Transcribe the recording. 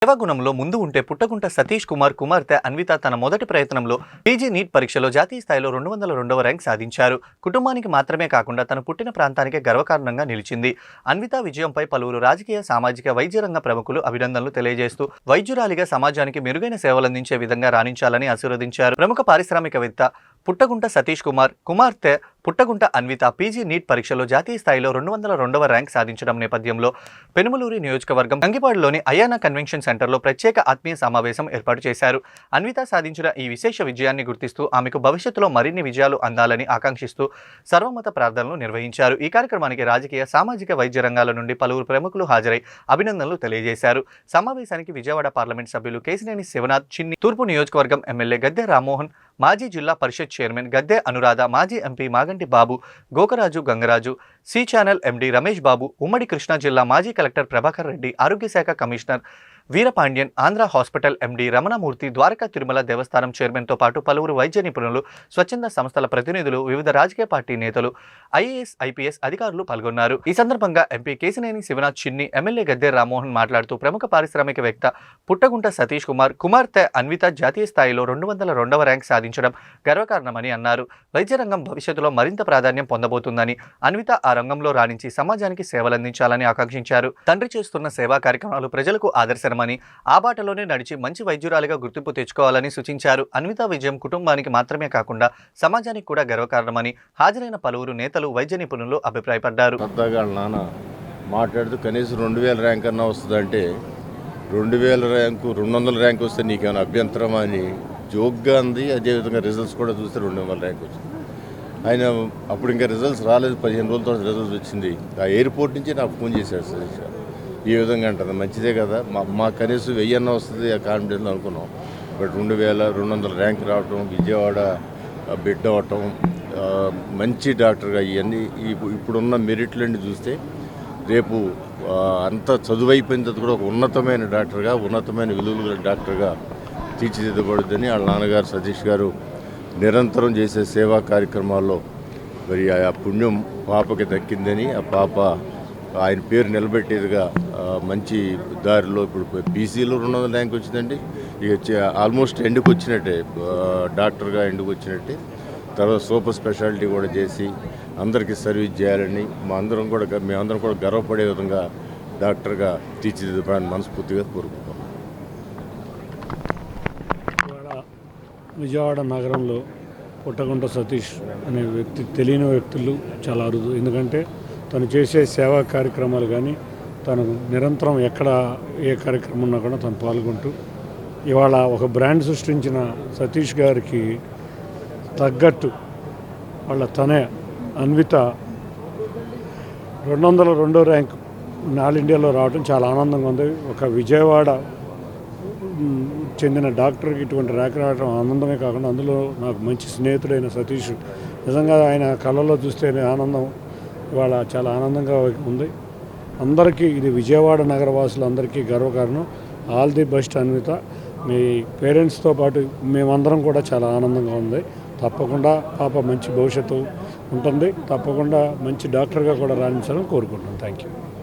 సేవాగుణంలో ముందు ఉంటే పుట్టగుంట సతీష్ కుమార్ కుమార్తె అన్విత తన మొదటి ప్రయత్నంలో పీజీ నీట్ పరీక్షలో జాతీయ స్థాయిలో 202వ ర్యాంక్ సాధించారు. కుటుంబానికి మాత్రమే కాకుండా తన పుట్టిన ప్రాంతానికే గర్వకారణంగా నిలిచింది. అన్విత విజయంపై పలువురు రాజకీయ, సామాజిక, వైద్య రంగ ప్రముఖులు అభినందనలు తెలియజేస్తూ వైద్యురాలిగా సమాజానికి మెరుగైన సేవలందించే విధంగా రాణించాలని ఆశీర్వదించారు. ప్రముఖ పారిశ్రామికవేత్త పుట్టగుంట సతీష్ కుమార్ కుమార్తె పుట్టగుంట అన్విత పీజీ నీట్ పరీక్షలో జాతీయ స్థాయిలో 202వ ర్యాంక్ సాధించడం నేపథ్యంలో పెనుమలూరు నియోజకవర్గం గంగిపాడులోని అయానా కన్వెన్షన్ సెంటర్లో ప్రత్యేక ఆత్మీయ సమావేశం ఏర్పాటు చేశారు. అన్విత సాధించిన ఈ విశేష విజయాన్ని గుర్తిస్తూ ఆమెకు భవిష్యత్తులో మరిన్ని విజయాలు అందాలని ఆకాంక్షిస్తూ సర్వమత ప్రార్థనలు నిర్వహించారు. ఈ కార్యక్రమానికి రాజకీయ, సామాజిక, వైద్య రంగాల నుండి పలువురు ప్రముఖులు హాజరై అభినందనలు తెలియజేశారు. సమావేశానికి విజయవాడ పార్లమెంట్ సభ్యులు కేశినేని శివనాథ్, చిన్ని తూర్పు నియోజకవర్గం ఎమ్మెల్యే గద్దె రామ్మోహన్, మాజీ జిల్లా పరిషత్ చైర్మన్ గద్దె అనురాధ, మాజీ MP Maganti Babu, Gokaraju Gangaraju, C channel MD Ramesh Babu, ఉమ్మడి కృష్ణా జిల్లా మాజీ కలెక్టర్ ప్రభాకర్ రెడ్డి, ఆరోగ్య శాఖ commissioner Veerapandian, Andhra hospital MD Ramanamurthy, Dwaraka Tirumala దేవస్థానం చైర్మన్తో పాటు పలువురు వైద్య నిపుణులు, స్వచ్ఛంద సంస్థల ప్రతినిధులు, వివిధ రాజకీయ పార్టీ నేతలు, ఐఏఎస్, ఐపీఎస్ అధికారులు పాల్గొన్నారు. ఈ సందర్భంగా ఎంపీ కేశినేని శివనాథ్, చిన్ని ఎమ్మెల్యే గద్దె రామ్మోహన్ మాట్లాడుతూ ప్రముఖ పారిశ్రామికవేత్త పుట్టగుంట సతీష్ కుమార్ కుమార్తె అన్విత జాతీయ స్థాయిలో 202వ ర్యాంక్ సాధించడం గర్వకారణమని అన్నారు. వైద్య రంగం భవిష్యత్తులో మరింత ప్రాధాన్యం పొందబోతుందని, అన్విత ఆ రంగంలో రాణించి సమాజానికి సేవలందించాలని ఆకాంక్షించారు. తండ్రి చేస్తున్న సేవా కార్యక్రమాలు ప్రజలకు ఆదర్శనమని, ఆ బాటలోనే నడిచి మంచి వైద్యురాలిగా గుర్తింపు తెచ్చుకోవాలని సూచించారు. అన్విత విజయం కుటుంబానికి మాత్రమే కాకుండా సమాజానికి కూడా గర్వకారణమని హాజరైన పలువురు నేతలు, వైద్య నిపుణులు అభిప్రాయపడ్డారు. మాట్లాడుతూ కనీసం 2000 ర్యాంక్ అన్నా వస్తుందంటే 2000 ర్యాంకు 200 ర్యాంక్ వస్తే నీకేమైనా అభ్యంతరం అని జోక్గా అంది. అదేవిధంగా రిజల్ట్స్ కూడా చూస్తే 200 ర్యాంక్ వచ్చింది. ఆయన అప్పుడు ఇంకా రిజల్ట్స్ రాలేదు, 15 రోజుల తర్వాత రిజల్ట్స్ వచ్చింది. ఆ ఎయిర్పోర్ట్ నుంచి నాకు ఫోన్ చేశాడు సతీష్. ఈ విధంగా అంటుంది, మంచిదే కదా, మా కనీసం 1000 అన్న వస్తుంది ఆ కాన్ఫిడెన్స్ అనుకున్నాం. బట్ 2200 ర్యాంక్ రావటం, విజయవాడ బిడ్డ అవటం, మంచి డాక్టర్గా ఇవన్నీ ఇప్పుడున్న మెరిట్లన్నీ చూస్తే రేపు అంత చదువు అయిపోయిన తర్వాత కూడా ఒక ఉన్నతమైన డాక్టర్గా, ఉన్నతమైన విలువల డాక్టర్గా తీర్చిదిద్దబడుద్దని వాళ్ళ నాన్నగారు సతీష్ గారు నిరంతరం చేసే సేవా కార్యక్రమాల్లో మరి ఆ పుణ్యం పాపకి దక్కిందని, ఆ పాప ఆయన పేరు నిలబెట్టేదిగా మంచి దారిలో ఇప్పుడు పీసీలో 200 ర్యాంక్ వచ్చిందండి. ఇక ఆల్మోస్ట్ ఎండుకు వచ్చినట్టే, డాక్టర్గా ఎండుకు వచ్చినట్టే. తర్వాత సూపర్ స్పెషాలిటీ కూడా చేసి అందరికీ సర్వీస్ చేయాలని మేమందరం కూడా గర్వపడే విధంగా డాక్టర్గా తీర్చిదిద్దడానికి మనస్ఫూర్తిగా కోరుకుంటాం. విజయవాడ నగరంలో పుట్టగుంట సతీష్ అనే వ్యక్తి తెలియని వ్యక్తులు చాలా అరుదు. ఎందుకంటే తను చేసే సేవా కార్యక్రమాలు కానీ, తను నిరంతరం ఎక్కడ ఏ కార్యక్రమం ఉన్నా కూడా తను పాల్గొంటూ ఇవాళ ఒక బ్రాండ్ సృష్టించిన సతీష్ గారికి తగ్గట్టు వాళ్ళ తనే అన్విత 202వ ర్యాంక్ ఆల్ ఇండియాలో రావడం చాలా ఆనందంగా ఉంది. ఒక విజయవాడ చెందిన డాక్టర్కి ఇటువంటి ర్యాంక్ రావడం ఆనందమే కాకుండా అందులో నాకు మంచి స్నేహితుడైన సతీష్, నిజంగా ఆయన కళ్ళలో చూస్తే ఆనందం ఇవాళ చాలా ఆనందంగా ఉంది. అందరికీ ఇది విజయవాడ నగరవాసులందరికీ గర్వకారణం. All the best Anvitha. మీ పేరెంట్స్తో పాటు మేమందరం కూడా చాలా ఆనందంగా ఉంది. తప్పకుండా పాప మంచి భవిష్యత్తు ఉంటుంది. తప్పకుండా మంచి డాక్టర్గా కూడా రాణించాలని కోరుకుంటున్నాను. Thank you.